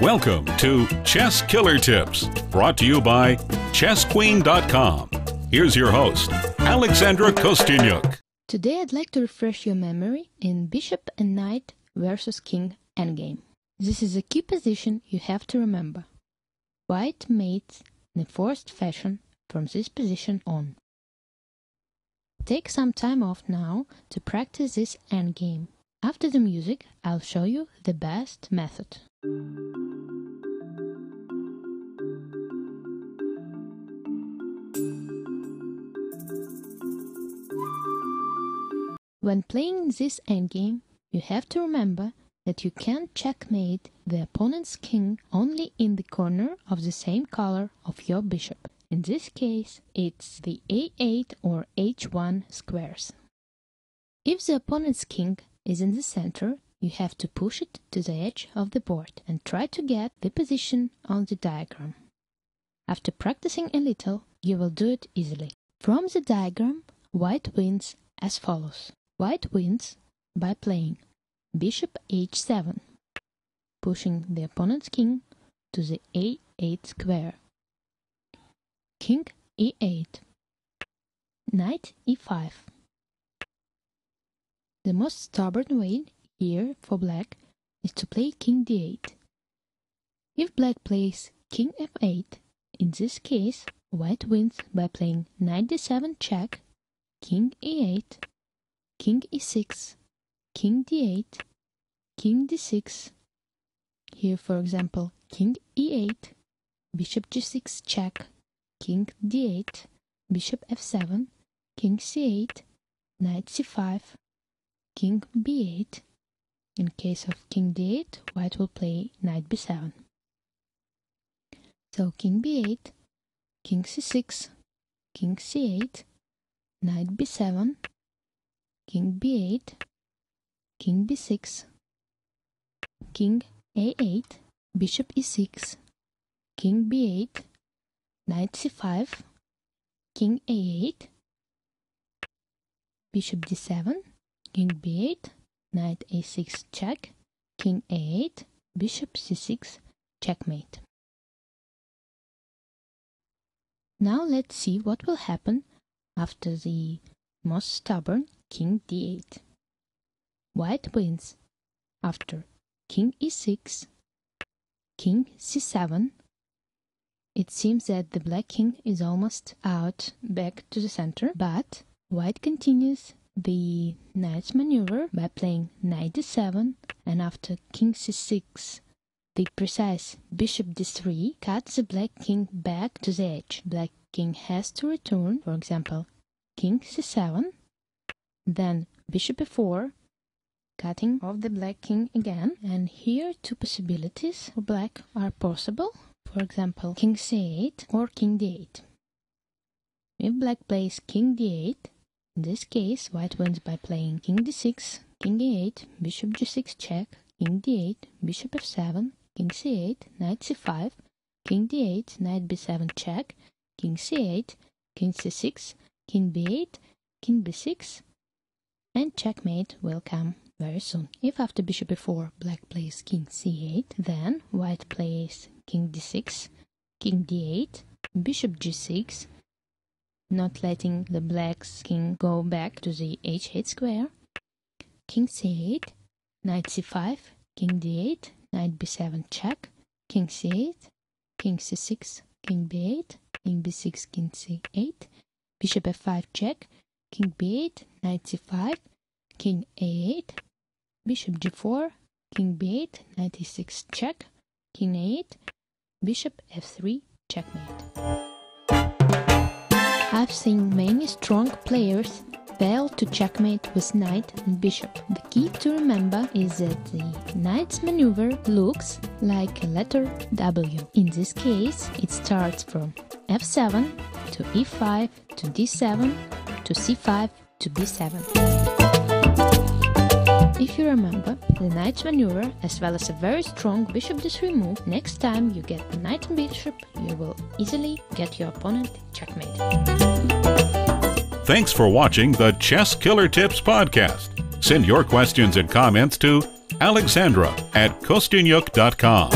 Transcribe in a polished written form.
Welcome to Chess Killer Tips, brought to you by ChessQueen.com. Here's your host, Alexandra Kostyniuk. Today I'd like to refresh your memory in Bishop and Knight versus King endgame. This is a key position you have to remember. White mates in a forced fashion from this position on. Take some time off now to practice this endgame. After the music, I'll show you the best method. When playing this endgame, you have to remember that you can checkmate the opponent's king only in the corner of the same color of your bishop. In this case, it's the A8 or H1 squares. If the opponent's king is in the center, you have to push it to the edge of the board and try to get the position on the diagram. After practicing a little, you will do it easily. From the diagram, white wins as follows. White wins by playing bishop h7, pushing the opponent's king to the a8 square, king e8, knight e5. The most stubborn way here for black is to play king d8. If black plays king f8, in this case, white wins by playing knight d7 check, king e8, king e6, king d8, king d6. Here, for example, king e8, bishop g6 check, king d8, bishop f7, king c8, knight c5, king b8. In case of king d8, white will play knight b7. So king b8, king c6, king c8, knight b7, king b8, king b6, king a8, bishop e6, king b8, knight c5, king a8, bishop d7, king b8, knight a6 check, king a8, bishop c6, checkmate. Now let's see what will happen after the most stubborn king d8. White wins after king e6, king c7. It seems that the black king is almost out back to the center, but white continues the knight's maneuver by playing knight d7, and after king c6, the precise bishop d3 cuts the black king back to the edge. Black king has to return, for example, king c7, then bishop e4, cutting off the black king again, and here two possibilities for black are possible, for example, king c8 or king d8. If black plays king d8, in this case, white wins by playing king d6, king e8, bishop g6 check, king d8, bishop f7, king c8, knight c5, king d8, knight b7 check, king c8, king c6, king b8, king b6, and checkmate will come very soon. If after bishop e4 black plays king c8, then white plays king d6, king d8, bishop g6, not letting the black's king go back to the h8 square, king c8, knight c5, king d8, knight b7 check, king c8, king c6, king b8, king b6, king c8, bishop f5 check, king b8, knight c5, king a8, bishop g4, king b8, knight e6 check, king a8, bishop f3 checkmate. I've seen many strong players fail to checkmate with knight and bishop. The key to remember is that the knight's maneuver looks like a letter W. In this case, it starts from f7 to e5 to d7 to c5 to b7. If you remember the knight's maneuver as well as a very strong bishop d3 move, next time you get the knight and bishop, you will easily get your opponent checkmate. Thanks for watching the Chess Killer Tips podcast. Send your questions and comments to Alexandra at Kostyniuk.com.